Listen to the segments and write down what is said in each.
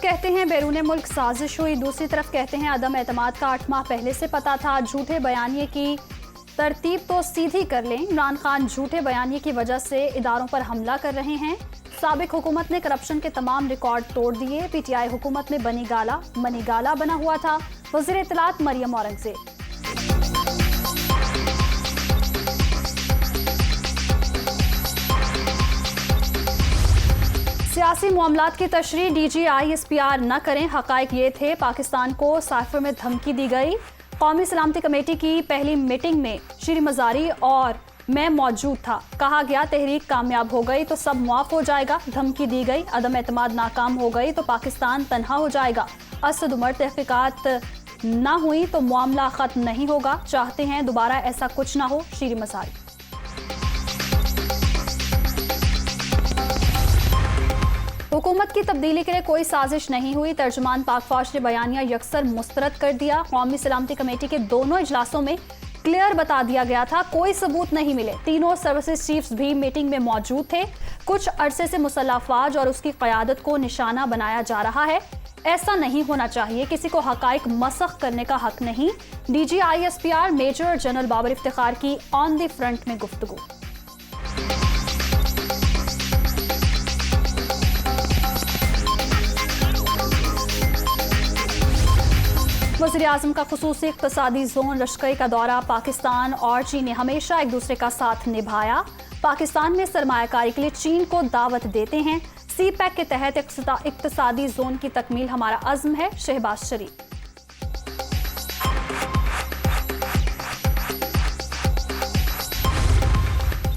कहते हैं बैरून मुल्क साजिश हुई, दूसरी तरफ कहते हैं अदम एतमाद का 8 माह पहले से पता था। झूठे बयानिए की तरतीब तो सीधी कर लें। इमरान खान झूठे बयानिए की वजह से इदारों पर हमला कर रहे हैं। साबिक हुकूमत ने करप्शन के तमाम रिकॉर्ड तोड़ दिए। पीटीआई हुकूमत में मनी गाला बना हुआ था। वज़ीर इत्तलात मरियम औरंगज़ेब। सियासी मामलात की तशरीह DG ISPR न करें। हक़ाइक़ ये थे, पाकिस्तान को साइफर में धमकी दी गई। कौमी सलामती कमेटी की पहली मीटिंग में श्री मज़ारी और मैं मौजूद था। कहा गया तहरीक कामयाब हो गई तो सब मुआफ हो जाएगा। धमकी दी गई, अदम एतमाद नाकाम हो गई तो पाकिस्तान तन्हा हो जाएगा। असद उमर तहकीकात ना हुई तो मामला ख़त्म नहीं होगा। चाहते हैं दोबारा ऐसा कुछ ना हो। श्री मज़ारी। हुकूमत की तब्दीली के लिए कोई साजिश नहीं हुई। तर्जुमान पाक फौज ने बयानिया यकसर मुस्तरद कर दिया। कौमी सलामती कमेटी के दोनों इजलासों में क्लियर बता दिया गया था, कोई सबूत नहीं मिले। तीनों सर्विसेज चीफ्स भी मीटिंग में मौजूद थे। कुछ अरसे से मुसल्लह अफवाज और उसकी क़यादत को निशाना बनाया जा रहा है। ऐसा नहीं होना चाहिए। किसी को हक़ाइक़ मसख़ करने का हक नहीं। DG ISPR major general Babar Iftikhar की ऑन द फ्रंट में गुफ्तगू। वज़ीर-ए-आज़म का ख़ुसूसी इक़्तिसादी ज़ोन लश्करी का दौरा। पाकिस्तान और चीन ने हमेशा एक दूसरे का साथ निभाया। पाकिस्तान में सरमायाकारी के लिए चीन को दावत देते हैं। CPEC के तहत इक़्तिसादी ज़ोन की तकमील हमारा अज़्म है। शहबाज शरीफ।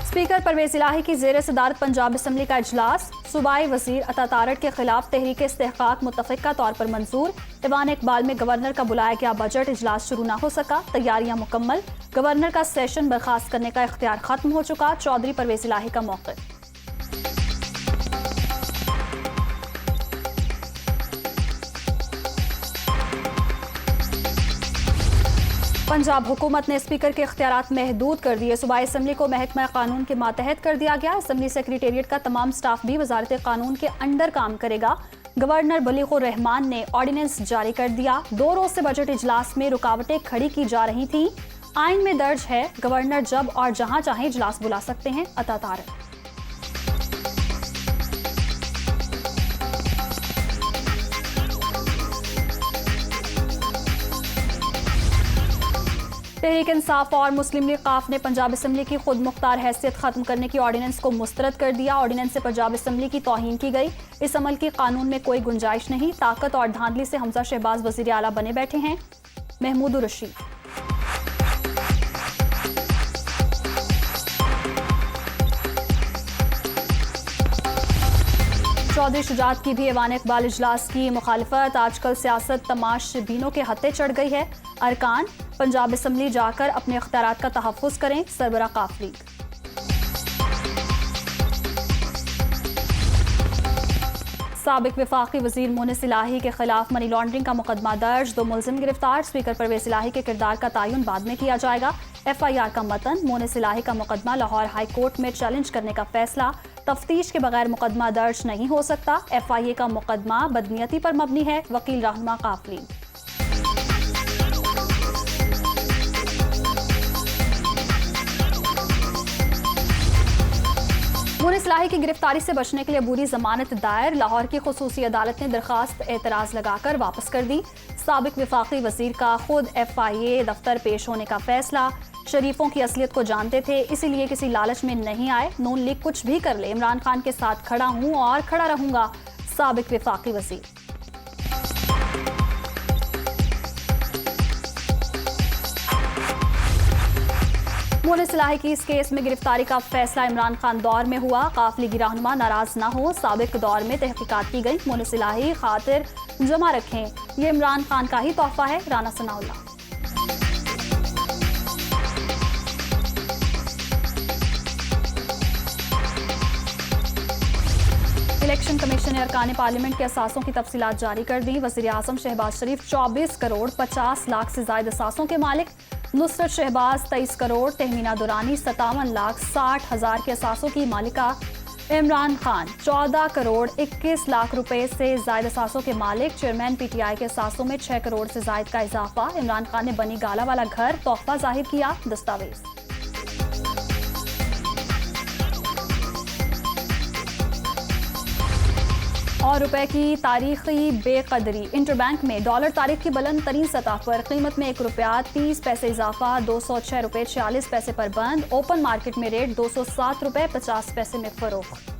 स्पीकर परवेज़ इलाही की ज़ेर सदारत पंजाब असम्बली का इजलास। सूबाई वज़ीर अता तारड़ के खिलाफ तहरीक इस्तेहक़ाक़ मुत्तफ़िक़ा तौर पर मंजूर। ईवान इकबाल में गवर्नर का बुलाया गया बजट इजलास शुरू न हो सका। तैयारियां मुकम्मल। गवर्नर का सेशन बर्खास्त करने का इख्तियार खत्म हो चुका। चौधरी परवेज़ इलाही का मौक़िफ़। पंजाब हुकूमत ने स्पीकर के इख्तियारात महदूद कर दिए। सूबाई असम्बली को महकमा कानून के मातहत कर दिया गया। असम्बली सेक्रेटेरिएट का तमाम स्टाफ भी वजारत कानून के अंडर काम करेगा। गवर्नर बलीगुर रहमान ने ऑर्डिनेंस जारी कर दिया। 2 रोज से बजट इजलास में रुकावटें खड़ी की जा रही थी। आइन में दर्ज है, गवर्नर जब और जहां चाहे इजलास बुला सकते हैं। अता तारड़। तहरीक इंसाफ और मुस्लिम लीग काफ ने पंजाब असम्बली की खुद मुख्तार हैसियत खत्म करने की ऑर्डिनेंस को मुस्तरद कर दिया। ऑर्डिनेंस से पंजाब असम्बली की तौहीन की गई। इस अमल की कानून में कोई गुंजाइश नहीं। ताकत और धांधली से हमजा शहबाज वजीर आला बने बैठे हैं। महमूद रशीद। चौधरी शुजात की भी ईवान इकबाल इजलास की मुखालिफत। आजकल सियासत तमाशबीनों के हत्थे चढ़ गई है। अरकान पंजाब असम्बली जाकर अपने इख्तियारात का तहफ़्फ़ुज़ करें। सरबरा काफ लीग। साबिक वफाकी वज़ीर मोनिस इलाही के खिलाफ मनी लॉन्ड्रिंग का मुकदमा दर्ज। 2 मुलजिम गिरफ्तार। स्पीकर परवेज़ इलाही के किरदार का तयन बाद में किया जाएगा। FIR का मतन। मोनिस इलाही का मुकदमा लाहौर हाई कोर्ट में चैलेंज करने का फैसला। तफ्तीश के बगैर मुकदमा दर्ज नहीं हो सकता। FIA का मुकदमा बदनीयती पर मबनी है। वकील रहनुमा काफ लीग। मोनिस इलाही की गिरफ्तारी से बचने के लिए अबूरी जमानत दायर। लाहौर की खुसूसी अदालत ने दरखास्त एतराज़ लगाकर वापस कर दी। साबिक वफाकी वजीर का खुद FIA दफ्तर पेश होने का फैसला। शरीफों की असलियत को जानते थे, इसीलिए किसी लालच में नहीं आए। नून लीग कुछ भी कर ले, इमरान खान के साथ खड़ा हूं और खड़ा रहूंगा। साबिक वफाकी वजीर। मोनिस इलाही की इस केस में गिरफ्तारी का फैसला इमरान खान दौर में हुआ। काफ लीगी रहनुमा नाराज ना हो। साबिक दौर में तहकीकात की गई। मोनिस इलाही खातिर जमा रखें, ये इमरान खान का ही तोहफा है। राना सनाउल्लाह। इलेक्शन कमीशन ने अरकान पार्लियामेंट के असासों की तफसीलात जारी कर दी। वज़ीर-ए-आज़म शहबाज शरीफ 24 करोड़ 50 लाख से ज्यादा असासों के मालिक। नुसरत शहबाज 23 करोड़, तहमीना दुरानी 57 लाख 60 हजार के असासों की मालिका। इमरान खान 14 करोड़ 21 लाख रुपए से ज्यादा सासों के मालिक। चेयरमैन पीटीआई के सासों में 6 करोड़ से ज्यादा का इजाफा। इमरान खान ने बनी गाला वाला घर तोहफा जाहिर किया दस्तावेज। और रुपए की तारीखी बेकदरी। इंटरबैंक में डॉलर तारीख की बुलंद तरीन सतह पर कीमत में 1 रुपया 30 पैसे इजाफा। 206 रुपए 46 पैसे पर बंद। ओपन मार्केट में रेट 207 रुपए 50 पैसे में फरोख्त।